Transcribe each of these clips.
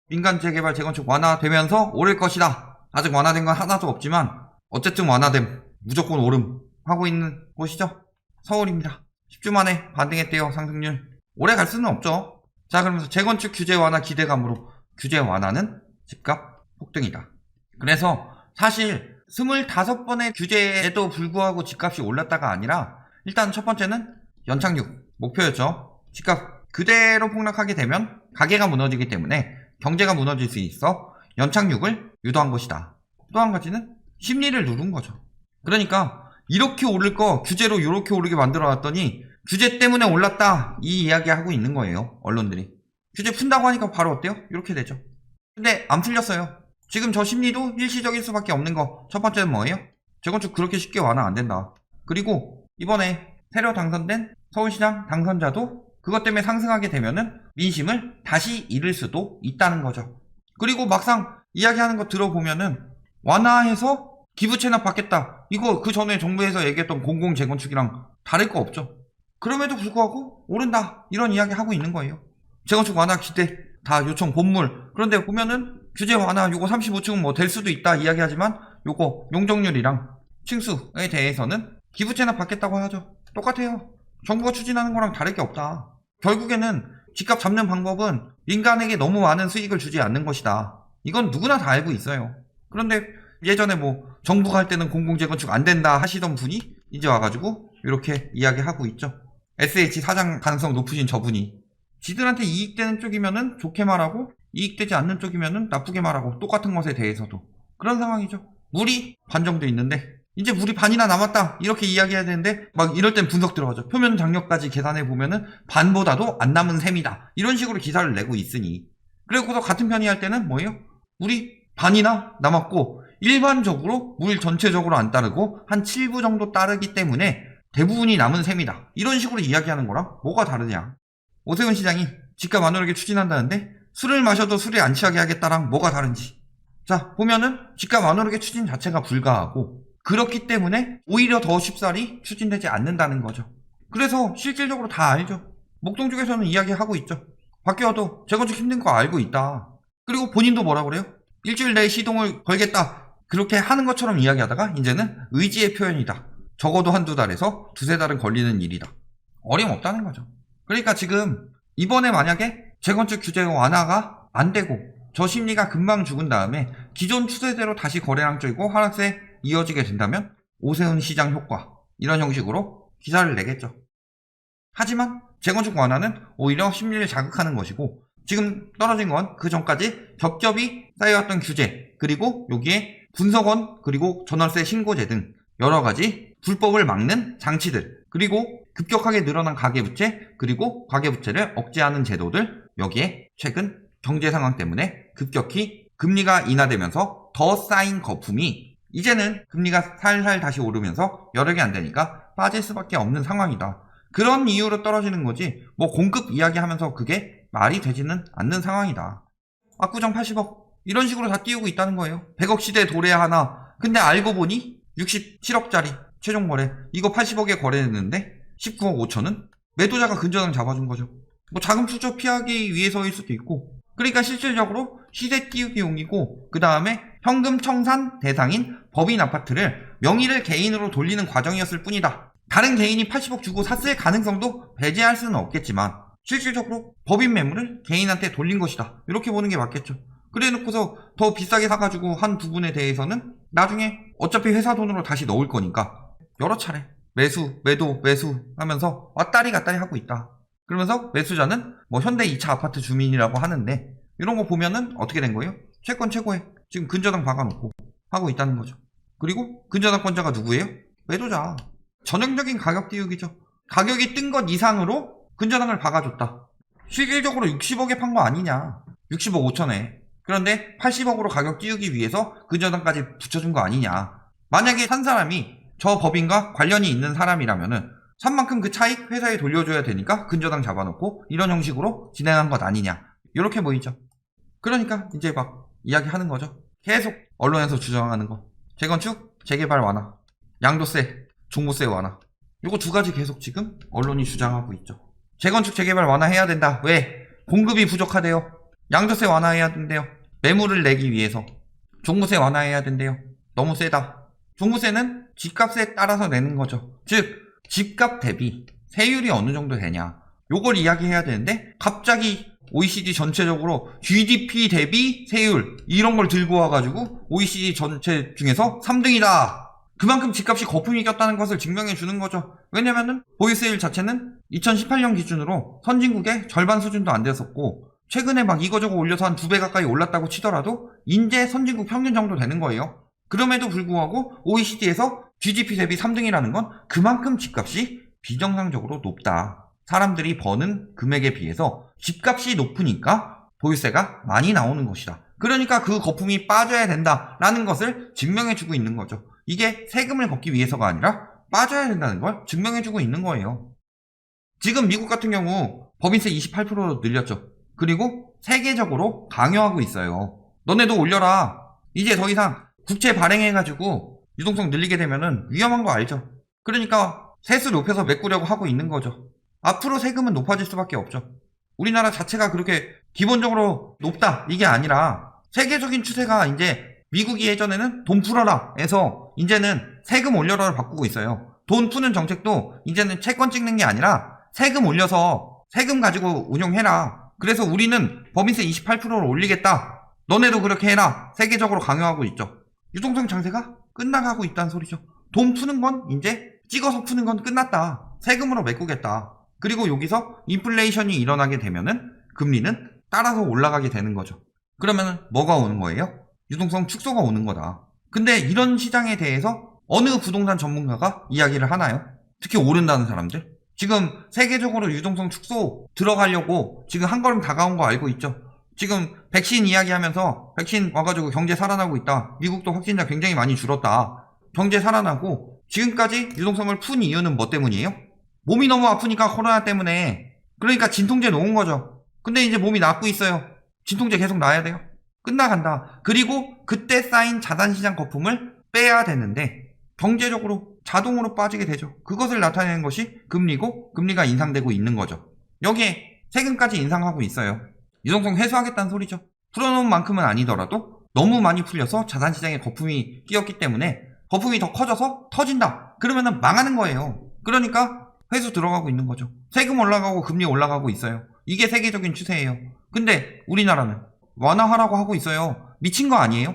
민간 재개발 재건축 완화되면서 오를 것이다. 아직 완화된 건 하나도 없지만 어쨌든 완화됨, 무조건 오름 하고 있는 곳이죠. 서울입니다. 10주 만에 반등했대요. 상승률. 오래 갈 수는 없죠. 자, 그러면서 재건축 규제 완화 기대감으로 규제 완화는 집값 폭등이다. 그래서 사실 25번의 규제에도 불구하고 집값이 올랐다가 아니라 일단 첫 번째는 연착륙 목표였죠. 집값 그대로 폭락하게 되면 가계가 무너지기 때문에 경제가 무너질 수 있어 연착륙을 유도한 것이다. 또 한 가지는 심리를 누른 거죠. 그러니까 이렇게 오를 거 규제로 이렇게 오르게 만들어 놨더니 규제 때문에 올랐다 이 이야기 하고 있는 거예요. 언론들이. 규제 푼다고 하니까 바로 어때요? 이렇게 되죠. 근데 안 풀렸어요. 지금 저 심리도 일시적일 수밖에 없는 거. 첫 번째는 뭐예요? 재건축 그렇게 쉽게 완화 안 된다. 그리고 이번에 새로 당선된 서울시장 당선자도 그것 때문에 상승하게 되면은 민심을 다시 잃을 수도 있다는 거죠. 그리고 막상 이야기하는 거 들어보면은 완화해서 기부 채납 받겠다. 이거 그 전에 정부에서 얘기했던 공공재건축이랑 다를 거 없죠. 그럼에도 불구하고 오른다. 이런 이야기 하고 있는 거예요. 재건축 완화 기대 다 요청 본물. 그런데 보면은 규제 완화 요거 35층은 뭐 될 수도 있다 이야기하지만 요거 용적률이랑 층수에 대해서는 기부 채납 받겠다고 하죠. 똑같아요. 정부가 추진하는 거랑 다를 게 없다. 결국에는 집값 잡는 방법은 민간에게 너무 많은 수익을 주지 않는 것이다. 이건 누구나 다 알고 있어요. 그런데 예전에 뭐 정부가 할 때는 공공재건축 안 된다 하시던 분이 이제 와가지고 이렇게 이야기하고 있죠. SH 사장 가능성 높으신 저분이 지들한테 이익되는 쪽이면은 좋게 말하고 이익되지 않는 쪽이면은 나쁘게 말하고 똑같은 것에 대해서도 그런 상황이죠. 물이 반 정도 있는데 이제 물이 반이나 남았다 이렇게 이야기해야 되는데 막 이럴 땐 분석 들어가죠. 표면 장력까지 계산해 보면은 반보다도 안 남은 셈이다 이런 식으로 기사를 내고 있으니 그리고서 같은 편이 할 때는 뭐예요? 물이 반이나 남았고 일반적으로 물 전체적으로 안 따르고 한 7부 정도 따르기 때문에 대부분이 남은 셈이다 이런 식으로 이야기하는 거랑 뭐가 다르냐. 오세훈 시장이 집값 안 오르게 추진한다는데 술을 마셔도 술이 안 취하게 하겠다랑 뭐가 다른지. 자 보면은 집값 안 오르게 추진 자체가 불가하고 그렇기 때문에 오히려 더 쉽사리 추진되지 않는다는 거죠. 그래서 실질적으로 다 알죠. 목동 쪽에서는 이야기하고 있죠. 바뀌어도 재건축 힘든 거 알고 있다. 그리고 본인도 뭐라 그래요? 일주일 내에 시동을 걸겠다. 그렇게 하는 것처럼 이야기하다가 이제는 의지의 표현이다. 적어도 한두 달에서 두세 달은 걸리는 일이다. 어림없다는 거죠. 그러니까 지금 이번에 만약에 재건축 규제 완화가 안 되고 저 심리가 금방 죽은 다음에 기존 추세대로 다시 거래량 쪼이고 하락세 이어지게 된다면 오세훈 시장 효과 이런 형식으로 기사를 내겠죠. 하지만 재건축 완화는 오히려 심리를 자극하는 것이고 지금 떨어진 건 그 전까지 겹겹이 쌓여왔던 규제 그리고 여기에 분석원 그리고 전월세 신고제 등 여러가지 불법을 막는 장치들 그리고 급격하게 늘어난 가계부채 그리고 가계부채를 억제하는 제도들 여기에 최근 경제 상황 때문에 급격히 금리가 인하되면서 더 쌓인 거품이 이제는 금리가 살살 다시 오르면서 여력이 안 되니까 빠질 수밖에 없는 상황이다. 그런 이유로 떨어지는 거지 뭐 공급 이야기하면서 그게 말이 되지는 않는 상황이다. 압구정 80억 이런 식으로 다 띄우고 있다는 거예요. 100억 시대 도래 하나 근데 알고 보니 67억짜리 최종 거래 이거 80억에 거래했는데 19억 5천은 매도자가 근저당 잡아준 거죠. 뭐 자금 출처 피하기 위해서일 수도 있고 그러니까 실질적으로 시세 띄우기용이고 그 다음에 현금 청산 대상인 법인 아파트를 명의를 개인으로 돌리는 과정이었을 뿐이다. 다른 개인이 80억 주고 샀을 가능성도 배제할 수는 없겠지만 실질적으로 법인 매물을 개인한테 돌린 것이다. 이렇게 보는 게 맞겠죠. 그래 놓고서 더 비싸게 사가지고 한 두 분에 대해서는 나중에 어차피 회사 돈으로 다시 넣을 거니까 여러 차례 매수 매도 매수 하면서 왔다리 갔다리 하고 있다. 그러면서 매수자는 뭐 현대 2차 아파트 주민이라고 하는데 이런 거 보면은 어떻게 된 거예요? 채권 최고에 지금 근저당 박아놓고 하고 있다는 거죠. 그리고 근저당권자가 누구예요? 매도자. 전형적인 가격 띄우기죠. 가격이 뜬 것 이상으로 근저당을 박아줬다. 실질적으로 60억에 판 거 아니냐. 60억 5천에. 그런데 80억으로 가격 띄우기 위해서 근저당까지 붙여준 거 아니냐. 만약에 산 사람이 저 법인과 관련이 있는 사람이라면은 산 만큼 그 차익 회사에 돌려줘야 되니까 근저당 잡아놓고 이런 형식으로 진행한 것 아니냐. 이렇게 보이죠. 그러니까 이제 막 이야기하는 거죠. 계속 언론에서 주장하는 거. 재건축, 재개발 완화. 양도세, 종부세 완화. 요거 두 가지 계속 지금 언론이 주장하고 있죠. 재건축, 재개발 완화해야 된다. 왜? 공급이 부족하대요. 양도세 완화해야 된대요. 매물을 내기 위해서. 종부세 완화해야 된대요. 너무 세다. 종부세는 집값에 따라서 내는 거죠. 즉 집값 대비 세율이 어느 정도 되냐, 요걸 이야기해야 되는데 갑자기 OECD 전체적으로 GDP 대비 세율 이런 걸 들고 와가지고 OECD 전체 중에서 3등이다. 그만큼 집값이 거품이 꼈다는 것을 증명해 주는 거죠. 왜냐면은 보유세율 자체는 2018년 기준으로 선진국의 절반 수준도 안 됐었고, 최근에 막 이거저거 올려서 한 2배 가까이 올랐다고 치더라도 이제 선진국 평균 정도 되는 거예요. 그럼에도 불구하고 OECD에서 GDP 대비 3등이라는 건 그만큼 집값이 비정상적으로 높다. 사람들이 버는 금액에 비해서 집값이 높으니까 보유세가 많이 나오는 것이다. 그러니까 그 거품이 빠져야 된다라는 것을 증명해주고 있는 거죠. 이게 세금을 걷기 위해서가 아니라 빠져야 된다는 걸 증명해주고 있는 거예요. 지금 미국 같은 경우 법인세 28%로 늘렸죠. 그리고 세계적으로 강요하고 있어요. 너네도 올려라. 이제 더 이상 국채 발행해가지고 유동성 늘리게 되면은 위험한 거 알죠? 그러니까 세수 높여서 메꾸려고 하고 있는 거죠. 앞으로 세금은 높아질 수밖에 없죠. 우리나라 자체가 그렇게 기본적으로 높다 이게 아니라 세계적인 추세가 이제 미국이 예전에는 돈 풀어라 해서 이제는 세금 올려라를 바꾸고 있어요. 돈 푸는 정책도 이제는 채권 찍는 게 아니라 세금 올려서 세금 가지고 운용해라. 그래서 우리는 법인세 28%를 올리겠다. 너네도 그렇게 해라. 세계적으로 강요하고 있죠. 유동성 장세가 끝나가고 있다는 소리죠. 돈 푸는 건 이제 찍어서 푸는 건 끝났다. 세금으로 메꾸겠다. 그리고 여기서 인플레이션이 일어나게 되면은 금리는 따라서 올라가게 되는 거죠. 그러면은 뭐가 오는 거예요? 유동성 축소가 오는 거다. 근데 이런 시장에 대해서 어느 부동산 전문가가 이야기를 하나요? 특히 오른다는 사람들. 지금 세계적으로 유동성 축소 들어가려고 지금 한 걸음 다가온 거 알고 있죠? 지금 백신 이야기하면서 백신 와가지고 경제 살아나고 있다. 미국도 확진자 굉장히 많이 줄었다. 경제 살아나고 지금까지 유동성을 푼 이유는 뭐 때문이에요? 몸이 너무 아프니까 코로나 때문에. 그러니까 진통제 놓은 거죠. 근데 이제 몸이 낫고 있어요. 진통제 계속 놔야 돼요. 끝나간다. 그리고 그때 쌓인 자산시장 거품을 빼야 되는데 경제적으로 자동으로 빠지게 되죠. 그것을 나타내는 것이 금리고 금리가 인상되고 있는 거죠. 여기에 세금까지 인상하고 있어요. 유동성 회수하겠다는 소리죠. 풀어놓은 만큼은 아니더라도 너무 많이 풀려서 자산시장에 거품이 끼었기 때문에 거품이 더 커져서 터진다. 그러면은 망하는 거예요. 그러니까 회수 들어가고 있는 거죠. 세금 올라가고 금리 올라가고 있어요. 이게 세계적인 추세예요. 근데 우리나라는 완화하라고 하고 있어요. 미친 거 아니에요?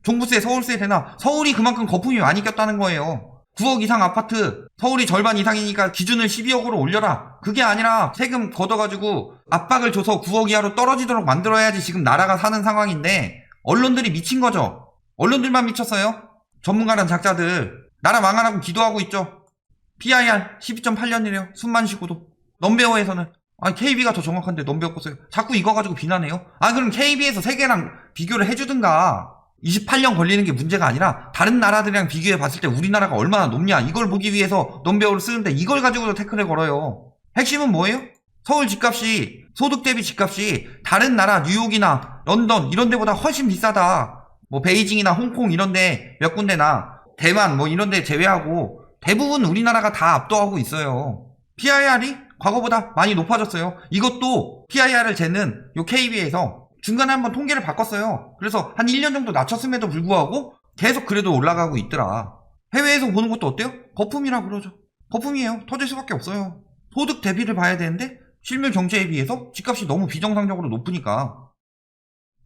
종부세, 서울세 되나? 서울이 그만큼 거품이 많이 꼈다는 거예요. 9억 이상 아파트, 서울이 절반 이상이니까 기준을 12억으로 올려라. 그게 아니라 세금 걷어가지고 압박을 줘서 9억 이하로 떨어지도록 만들어야지 지금 나라가 사는 상황인데 언론들이 미친 거죠. 언론들만 미쳤어요. 전문가란 작자들 나라 망하라고 기도하고 있죠. PIR 12.8년이래요. 숨만 쉬고도. 넘베어에서는 아니 KB가 더 정확한데 넘베어 거세요. 자꾸 이거 가지고 비난해요. 아 그럼 KB에서 세계랑 비교를 해주든가. 28년 걸리는 게 문제가 아니라 다른 나라들이랑 비교해 봤을 때 우리나라가 얼마나 높냐 이걸 보기 위해서 넘베어를 쓰는데 이걸 가지고도 태클을 걸어요. 핵심은 뭐예요? 서울 집값이 소득 대비 집값이 다른 나라 뉴욕이나 런던 이런 데보다 훨씬 비싸다. 뭐 베이징이나 홍콩 이런 데 몇 군데나 대만 뭐 이런 데 제외하고 대부분 우리나라가 다 압도하고 있어요. PIR이 과거보다 많이 높아졌어요. 이것도 PIR을 재는 요 KB에서 중간에 한번 통계를 바꿨어요. 그래서 한 1년 정도 낮췄음에도 불구하고 계속 그래도 올라가고 있더라. 해외에서 보는 것도 어때요? 거품이라 그러죠. 거품이에요. 터질 수밖에 없어요. 소득 대비를 봐야 되는데 실물 경제에 비해서 집값이 너무 비정상적으로 높으니까.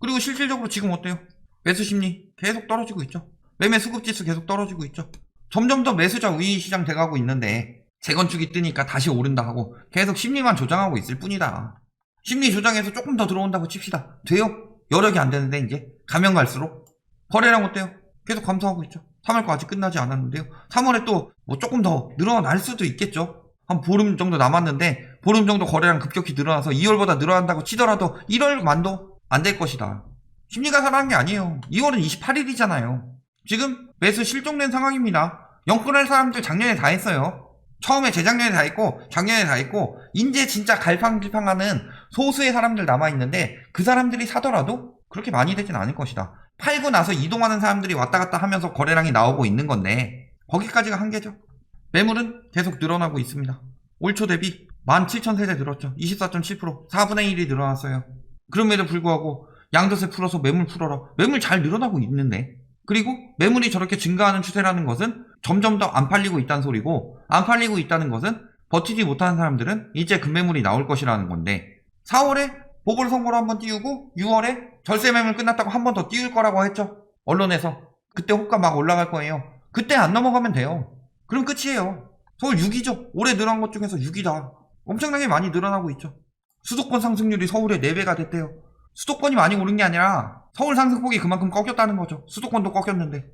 그리고 실질적으로 지금 어때요? 매수 심리 계속 떨어지고 있죠. 매매 수급 지수 계속 떨어지고 있죠. 점점 더 매수자 우위 시장 돼가고 있는데 재건축이 뜨니까 다시 오른다 하고 계속 심리만 조장하고 있을 뿐이다. 심리 조장해서 조금 더 들어온다고 칩시다. 돼요? 여력이 안 되는데 이제 가면 갈수록. 거래량 어때요? 계속 감소하고 있죠. 3월 거 아직 끝나지 않았는데요. 3월에 또 뭐 조금 더 늘어날 수도 있겠죠. 한 보름 정도 남았는데 보름 정도 거래량 급격히 늘어나서 2월보다 늘어난다고 치더라도 1월만도 안 될 것이다. 심리가 살아난 게 아니에요. 2월은 28일이잖아요. 지금 매수 실종된 상황입니다. 영끌할 사람들 작년에 다 했어요. 처음에 재작년에 다 했고 작년에 다 했고 이제 진짜 갈팡질팡하는 소수의 사람들 남아있는데 그 사람들이 사더라도 그렇게 많이 되진 않을 것이다. 팔고 나서 이동하는 사람들이 왔다 갔다 하면서 거래량이 나오고 있는 건데 거기까지가 한계죠. 매물은 계속 늘어나고 있습니다. 올 초 대비 17,000세대 늘었죠. 24.7%, 4분의 1이 늘어났어요. 그럼에도 불구하고 양도세 풀어서 매물 풀어라. 매물 잘 늘어나고 있는데. 그리고 매물이 저렇게 증가하는 추세라는 것은 점점 더 안 팔리고 있다는 소리고, 안 팔리고 있다는 것은 버티지 못하는 사람들은 이제 급매물이 나올 것이라는 건데, 4월에 보궐선거로 한번 띄우고 6월에 절세 매물 끝났다고 한 번 더 띄울 거라고 했죠. 언론에서. 그때 호가 막 올라갈 거예요. 그때 안 넘어가면 돼요. 그럼 끝이에요. 서울 6위죠. 올해 늘어난 것 중에서 6위다. 엄청나게 많이 늘어나고 있죠. 수도권 상승률이 서울의 4배가 됐대요. 수도권이 많이 오른 게 아니라 서울 상승폭이 그만큼 꺾였다는 거죠. 수도권도 꺾였는데.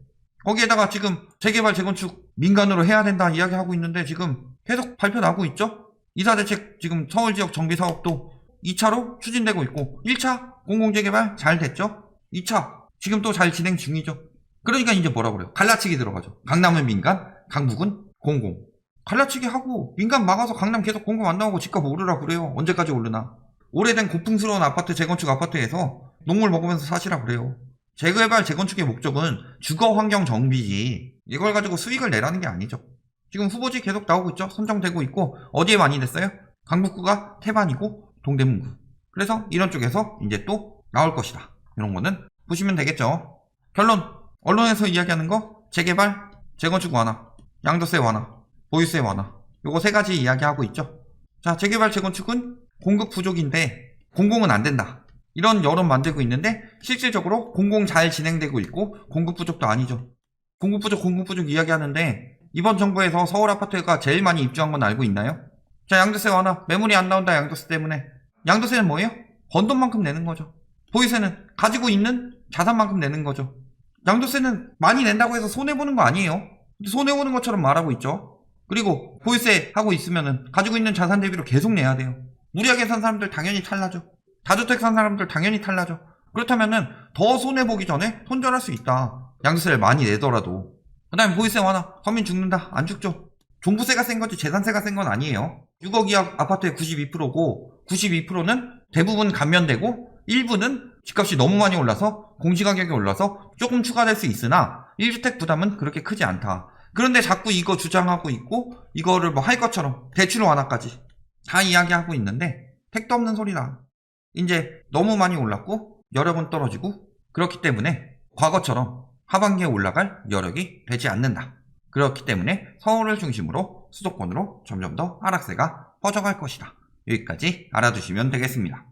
거기에다가 지금 재개발 재건축 민간으로 해야 된다 이야기하고 있는데 지금 계속 발표 나고 있죠. 이사대책 지금 서울지역 정비사업도 2차로 추진되고 있고, 1차 공공재개발 잘 됐죠. 2차 지금 또 잘 진행 중이죠. 그러니까 이제 뭐라 그래요? 갈라치기 들어가죠. 강남은 민간, 강북은 공공. 갈라치기 하고 민간 막아서 강남 계속 공공 안 나오고 집값 오르라 그래요. 언제까지 오르나. 오래된 고풍스러운 아파트, 재건축 아파트에서 녹물 먹으면서 사시라 그래요. 재개발 재건축의 목적은 주거환경 정비지, 이걸 가지고 수익을 내라는 게 아니죠. 지금 후보지 계속 나오고 있죠. 선정되고 있고, 어디에 많이 냈어요? 강북구가 태반이고 동대문구. 그래서 이런 쪽에서 이제 또 나올 것이다. 이런 거는 보시면 되겠죠. 결론, 언론에서 이야기하는 거 재개발, 재건축 완화, 양도세 완화, 보유세 완화, 요거 3가지 이야기하고 있죠. 자, 재개발 재건축은 공급 부족인데 공공은 안 된다. 이런 여론 만들고 있는데 실질적으로 공공 잘 진행되고 있고 공급 부족도 아니죠. 공급 부족 이야기하는데 이번 정부에서 서울 아파트가 제일 많이 입주한 건 알고 있나요? 자, 양도세 완화, 매물이 안 나온다 양도세 때문에. 양도세는 뭐예요? 번 돈만큼 내는 거죠. 보유세는 가지고 있는 자산만큼 내는 거죠. 양도세는 많이 낸다고 해서 손해보는 거 아니에요. 손해보는 것처럼 말하고 있죠. 그리고 보유세 하고 있으면은 가지고 있는 자산 대비로 계속 내야 돼요. 무리하게 산 사람들 당연히 탈나죠. 다주택 산 사람들 당연히 탈나죠. 그렇다면은 더 손해보기 전에 손절할 수 있다. 양도세를 많이 내더라도. 그 다음에 보유세 완화, 서민 죽는다. 안 죽죠. 종부세가 센 거지 재산세가 센 건 아니에요. 6억 이하 아파트의 92%고 92%는 대부분 감면되고 일부는 집값이 너무 많이 올라서 공시가격이 올라서 조금 추가될 수 있으나 1주택 부담은 그렇게 크지 않다. 그런데 자꾸 이거 주장하고 있고 이거를 뭐 할 것처럼 대출 완화까지 다 이야기하고 있는데 택도 없는 소리다. 이제 너무 많이 올랐고 여력은 떨어지고 그렇기 때문에 과거처럼 하반기에 올라갈 여력이 되지 않는다. 그렇기 때문에 서울을 중심으로 수도권으로 점점 더 하락세가 퍼져갈 것이다. 여기까지 알아두시면 되겠습니다.